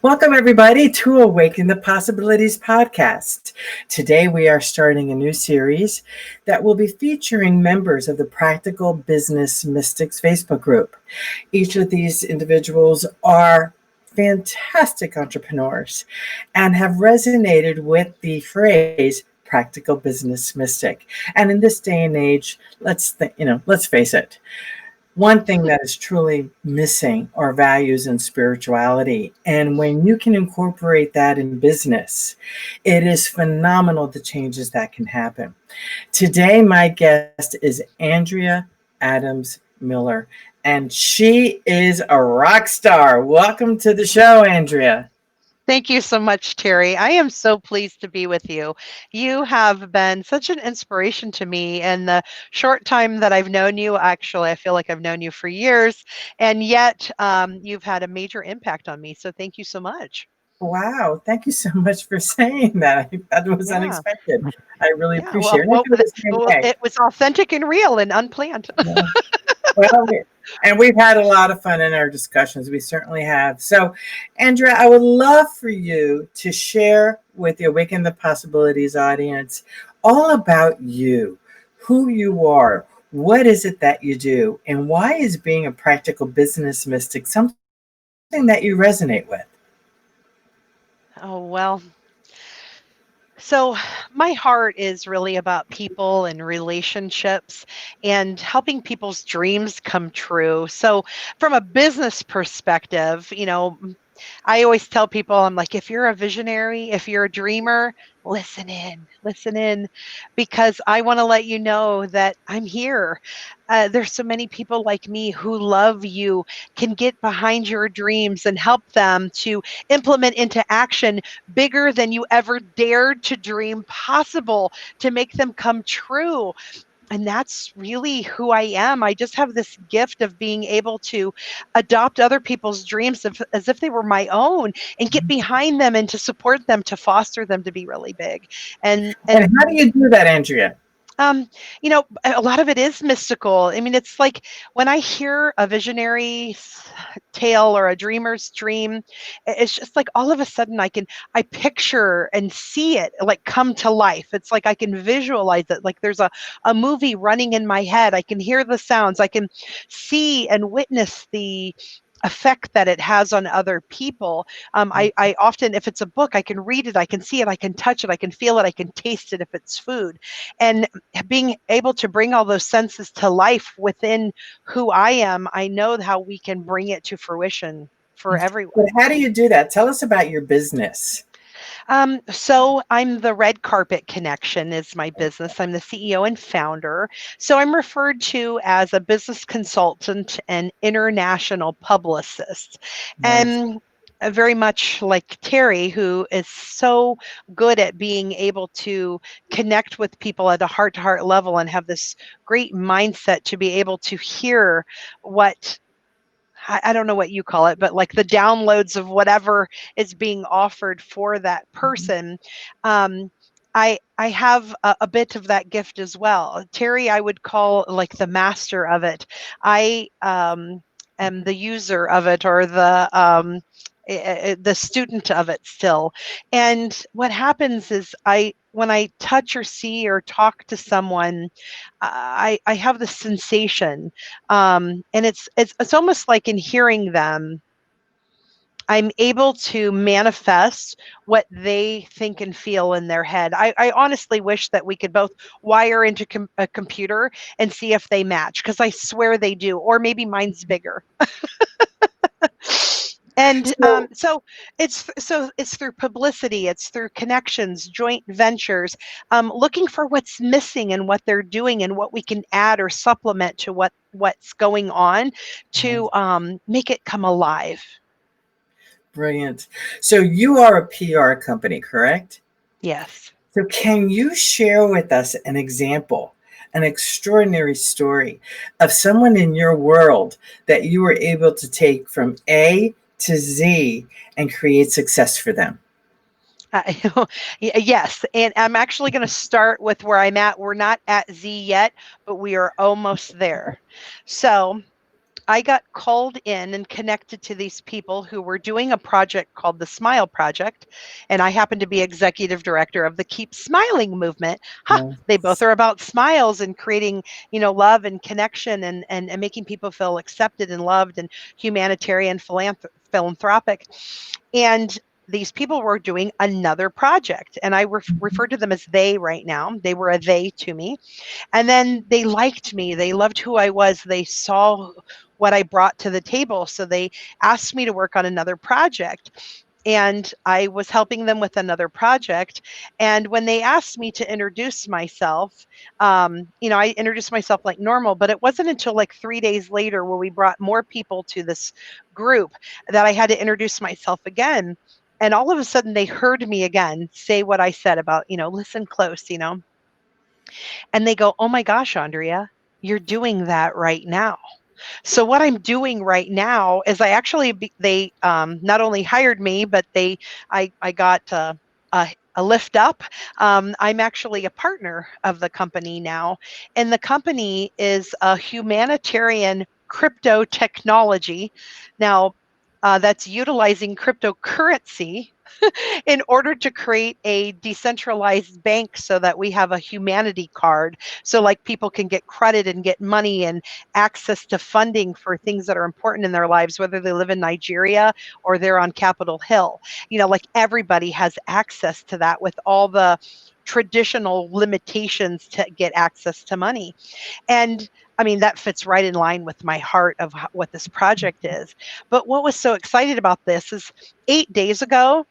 Welcome, everybody, to Awaken the Possibilities podcast. Today, we are starting a new series that will be featuring members of the Practical Business Mystics Facebook group. Each of these individuals are fantastic entrepreneurs and have resonated with the phrase practical business mystic. And in this day and age, let's face it. One thing that is truly missing are values and spirituality. And when you can incorporate that in business, it is phenomenal the changes that can happen. Today, my guest is Andrea Adams Miller, and she is a rock star. Welcome to the show, Andrea. Thank you so much, Terry. I am so pleased to be with you. You have been such an inspiration to me in the short time that I've known you. Actually, I feel like I've known you for years, and yet you've had a major impact on me. So thank you so much. Wow, thank you so much for saying that. That was Yeah, unexpected. I really yeah. appreciate it. I feel the same way. It was authentic and real and unplanned. Yeah. Well, and we've had a lot of fun in our discussions. We certainly have. So, Andrea, I would love for you to share with the Awaken the Possibilities audience all about you, who you are, what is it that you do, and why is being a practical business mystic something that you resonate with? Oh, well. So, my heart is really about people and relationships and helping people's dreams come true. So, from a business perspective, I always tell people, I'm like, if you're a visionary, if you're a dreamer, listen in, because I want to let you know that I'm here. There's so many people like me who love you, can get behind your dreams and help them to implement into action bigger than you ever dared to dream possible to make them come true. And that's really who I am. I just have this gift of being able to adopt other people's dreams as if they were my own and get behind them and to support them, to foster them to be really big. And And how do you do that, Andrea? um, a lot of it is mystical. I mean, it's like when I hear a visionary's tale or a dreamer's dream, it's just like all of a sudden I picture and see it like come to life. It's like I can visualize it. Like there's a movie running in my head. I can hear the sounds. I can see and witness the effect that it has on other people. I often, if it's a book, I can read it, I can see it, I can touch it, I can feel it, I can taste it if it's food. And being able to bring all those senses to life within who I am, I know how we can bring it to fruition for But everyone. how do you do that? Tell us about your business. So I'm the Red Carpet Connection is my business. I'm the CEO and founder. So I'm referred to as a business consultant and international publicist. Nice. And very much like Terry, who is so good at being able to connect with people at a heart to heart level and have this great mindset to be able to hear what I don't know what you call it, but like the downloads of whatever is being offered for that person. Um, I have a bit of that gift as well. Terry, I would call like the master of it. I am the user of it, or the student of it still. And what happens is when I touch or see or talk to someone, I have this sensation, and it's almost like in hearing them, I'm able to manifest what they think and feel in their head. I honestly wish that we could both wire into a computer and see if they match, because I swear they do, or maybe mine's bigger. And So, it's through publicity, it's through connections, joint ventures, looking for what's missing and what they're doing and what we can add or supplement to what's going on to make it come alive. brilliant. So you are a PR company, correct? Yes. So can you share with us an example, an extraordinary story of someone in your world that you were able to take from A to Z and create success for them? Yes, and I'm actually going to start with where I'm at. We're not at Z yet, but we are almost there. So I got called in and connected to these people who were doing a project called the Smile Project. And I happen to be executive director of the Keep Smiling movement. They both are about smiles and creating, love and connection and making people feel accepted and loved and humanitarian philanthropic. And these people were doing another project. And I refer to them as they right now. They were a they to me. And then they liked me. They loved who I was. They saw what I brought to the table. So they asked me to work on another project. And I was helping them with another project. And when they asked me to introduce myself, I introduced myself like normal, but it wasn't until like 3 days later where we brought more people to this group that I had to introduce myself again. And all of a sudden they heard me again say what I said about, listen close, and they go, "Oh my gosh, Andrea, you're doing that right now." So what I'm doing right now is they not only hired me, but I got a lift up. I'm actually a partner of the company now, and the company is a humanitarian crypto technology. Now, that's utilizing cryptocurrency in order to create a decentralized bank so that we have a humanity card. So, like, people can get credit and get money and access to funding for things that are important in their lives, whether they live in Nigeria or they're on Capitol Hill. Like, everybody has access to that with all the traditional limitations to get access to money. And I mean, that fits right in line with my heart of what this project is. But what was so excited about this is 8 days ago,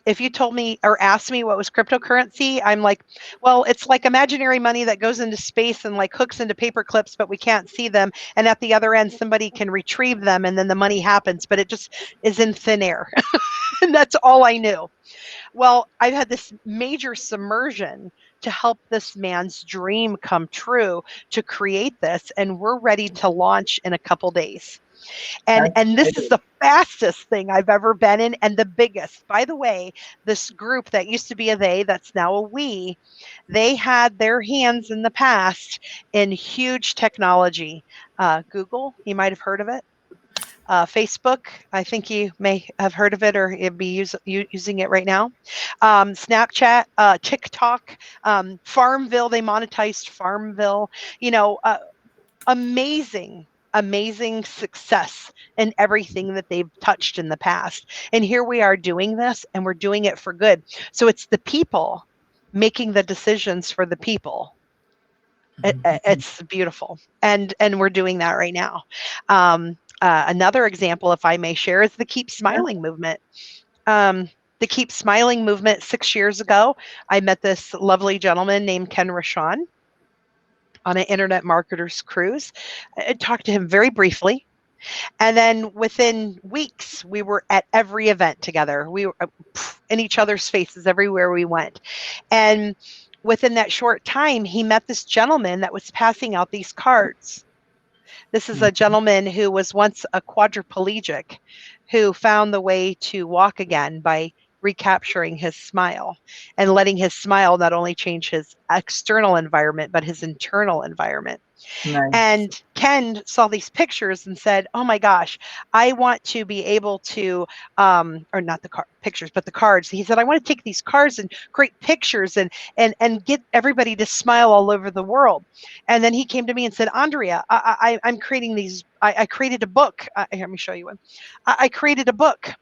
if you told me or asked me what was cryptocurrency, I'm like, well, it's like imaginary money that goes into space and like hooks into paper clips, but we can't see them. And at the other end, somebody can retrieve them and then the money happens, but it just is in thin air. And that's all I knew. Well, I've had this major submersion to help this man's dream come true to create this. And we're ready to launch in a couple days. And this is the fastest thing I've ever been in and the biggest. By the way, this group that used to be a they, that's now a we, they had their hands in the past in huge technology. Google, you might have heard of it. Facebook, I think you may have heard of it or be using it right now. Snapchat, TikTok, Farmville, they monetized Farmville. Amazing success in everything that they've touched in the past. And here we are doing this, and we're doing it for good. So it's the people making the decisions for the people. It's beautiful, and we're doing that right now. Another example, if I may share, is the Keep Smiling movement. The Keep Smiling movement, 6 years ago, I met this lovely gentleman named Ken Rashawn on an internet marketer's cruise. I talked to him very briefly. And then within weeks, we were at every event together. We were in each other's faces everywhere we went. And within that short time, he met this gentleman that was passing out these cards. This is a gentleman who was once a quadriplegic who found the way to walk again by recapturing his smile and letting his smile not only change his external environment, but his internal environment. Nice. And Ken saw these pictures and said, "Oh my gosh, I want to be able to," or not the pictures, but the cards. He said, "I want to take these cards and create pictures and get everybody to smile all over the world." And then he came to me and said, "Andrea, I'm creating these. I created a book. Here, let me show you one. I created a book."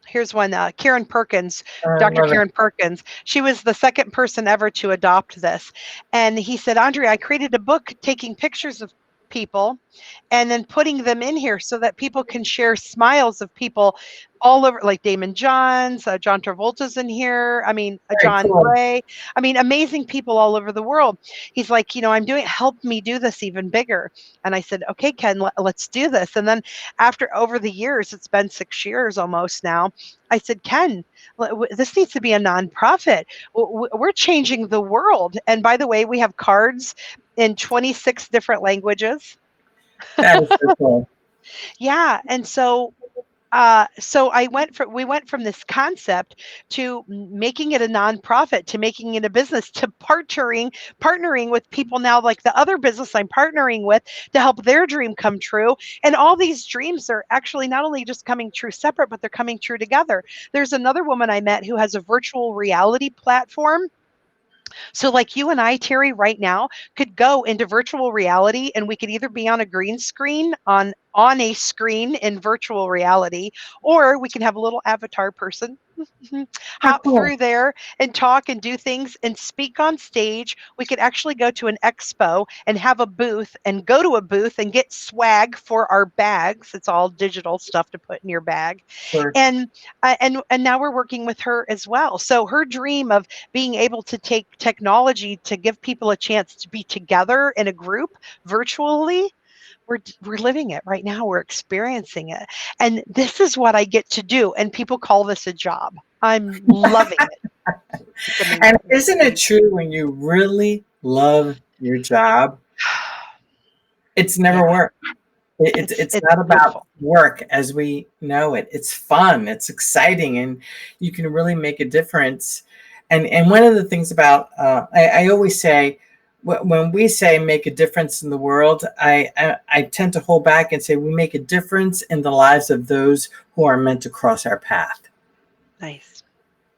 Here's one, Karen Perkins, Dr. Karen Perkins. She was the second person ever to adopt this. And he said, "Andrea, I created a book taking pictures of people and then putting them in here so that people can share smiles of people all over, like Damon Johns, John Travolta's in here. I mean, John Gray. I mean, amazing people all over the world." He's like, help me do this even bigger. And I said, "Okay, Ken, let's do this." And then over the years, it's been 6 years almost now, I said, "Ken, this needs to be a nonprofit. We're changing the world." And by the way, we have cards in 26 different languages. That is so cool. Yeah. And so So we went from this concept to making it a nonprofit, to making it a business, to partnering with people now, like the other business I'm partnering with, to help their dream come true. And all these dreams are actually not only just coming true separate, but they're coming true together. There's another woman I met who has a virtual reality platform. So, like you and I, Terry, right now could go into virtual reality, and we could either be on a green screen on a screen in virtual reality, or we can have a little avatar person How hop cool. through there and talk and do things and speak on stage. We could actually go to an expo and have a booth and go to a booth and get swag for our bags. It's all digital stuff to put in your bag. Sure. And now we're working with her as well. So her dream of being able to take technology to give people a chance to be together in a group virtually, we're living it right now. We're experiencing it. And this is what I get to do. And people call this a job. I'm loving it. It's And amazing. isn't it true when you really love your job, it's never Yeah, work. It's it's not about beautiful. work as we know it. It's fun, it's exciting, and you can really make a difference. And one of the things about I always say when we say make a difference in the world, I tend to hold back and say we make a difference in the lives of those who are meant to cross our path. Nice.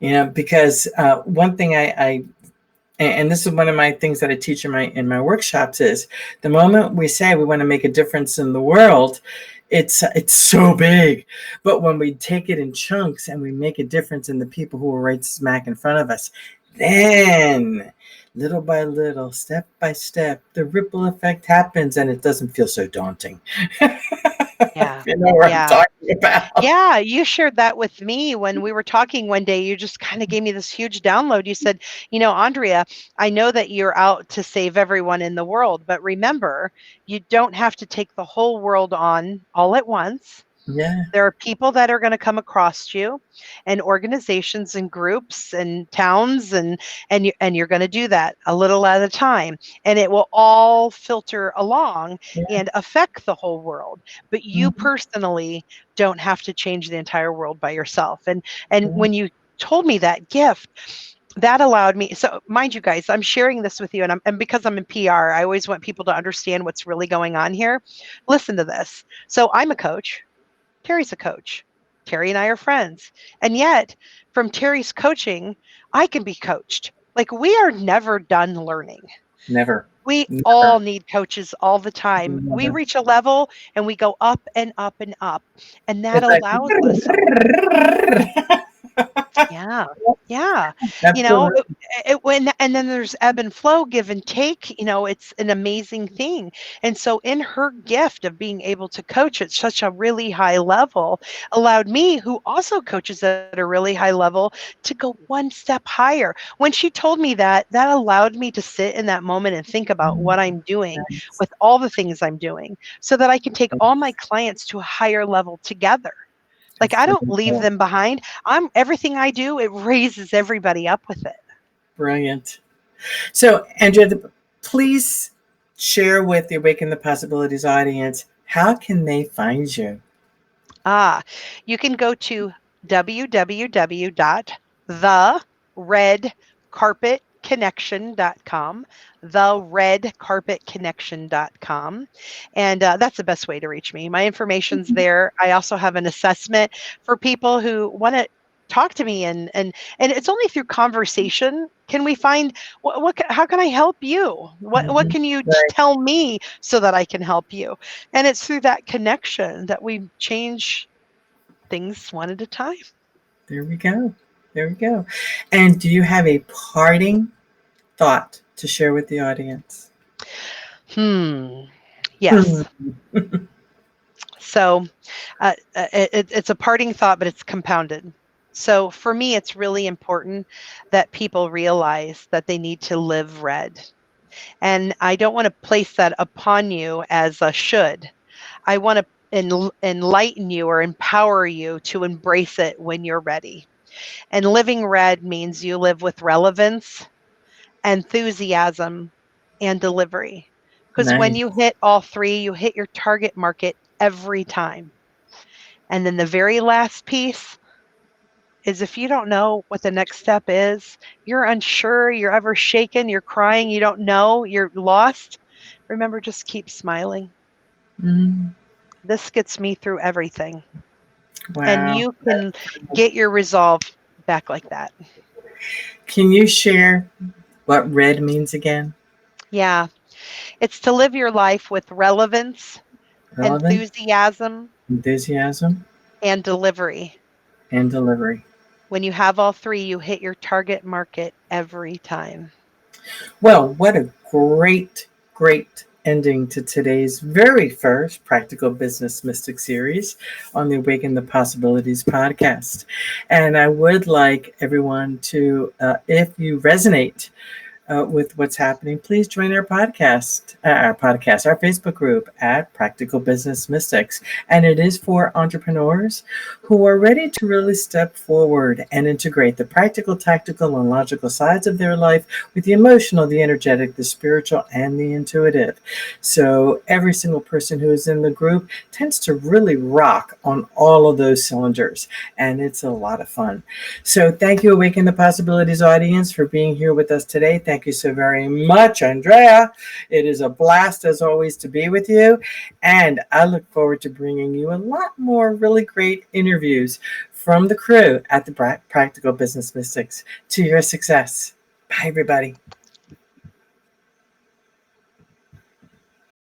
Because one thing and this is one of my things that I teach in my workshops is the moment we say we want to make a difference in the world, it's so big. But when we take it in chunks and we make a difference in the people who are right smack in front of us, then little by little, step by step, the ripple effect happens and it doesn't feel so daunting. Yeah. You know what I'm Yeah. talking about. Yeah, you shared that with me when we were talking one day. You just kind of gave me this huge download. You said, Andrea, I know that you're out to save everyone in the world, but remember, you don't have to take the whole world on all at once. Yeah. There are people that are going to come across you, and organizations and groups and towns, and you're going to do that a little at a time, and it will all filter along Yeah. and affect the whole world. But you Mhm. personally don't have to change the entire world by yourself. And Yeah. when you told me that gift, that allowed me. So mind you guys, I'm sharing this with you, and because I'm in PR, I always want people to understand what's really going on here. Listen to this. So I'm a coach. Terry's a coach. Terry and I are friends. And yet, from Terry's coaching, I can be coached. Like, we are never done learning. Never. We Never. all need coaches all the time. We Never. reach a level and we go up and up and up. And that It's like allows us. Yeah. Yeah. You know, absolutely. when and then there's ebb and flow, give and take, it's an amazing thing. And so in her gift of being able to coach at such a really high level allowed me, who also coaches at a really high level, to go one step higher. When she told me that, that allowed me to sit in that moment and think about what I'm doing Nice. with all the things I'm doing so that I can take all my clients to a higher level together. Like, That's I don't really leave cool. them behind. Everything I do, it raises everybody up with it. Brilliant. So, Andrea, please share with the Awaken the Possibilities audience how can they find you? You can go to www.theredcarpetconnection.com, theredcarpetconnection.com. And that's the best way to reach me. My information's there. I also have an assessment for people who want to talk to me, and it's only through conversation can we find how can I help you, what Mhm. can you Right. tell me so that I can help you. And it's through that connection that we change things one at a time. There we go. There we go. And do you have a parting thought to share with the audience? Hmm. Hmm. Yes. So it's a parting thought, but it's compounded. So for me, it's really important that people realize that they need to live red. And I don't want to place that upon you as a should. I want to enlighten you or empower you to embrace it when you're ready. And living red means you live with relevance, enthusiasm, and delivery. Because when Nice. you hit all three, you hit your target market every time. And then the very last piece is if you don't know what the next step is, you're unsure, you're ever shaken, you're crying, you don't know, you're lost, remember, just keep smiling. Mm, This gets me through everything. And wow. you can get your resolve back like that. Can you share what red means again? Yeah. It's to live your life with relevance, Relevant, enthusiasm, enthusiasm, and delivery. and delivery. When you have all three, you hit your target market every time. Well, what a great ending to today's very first Practical Business Mystic series on the Awaken the Possibilities podcast. And I would like everyone to, if you resonate with what's happening, please join our Facebook group at Practical Business Mystics. And it is for entrepreneurs who are ready to really step forward and integrate the practical, tactical, and logical sides of their life with the emotional, the energetic, the spiritual, and the intuitive. So every single person who is in the group tends to really rock on all of those cylinders. And it's a lot of fun. So thank you, Awaken the Possibilities audience, for being here with us today. Thank you so very much, Andrea. It is a blast, as always, to be with you. And I look forward to bringing you a lot more really great interviews from the crew at the Practical Business Mystics to your success. Bye, everybody.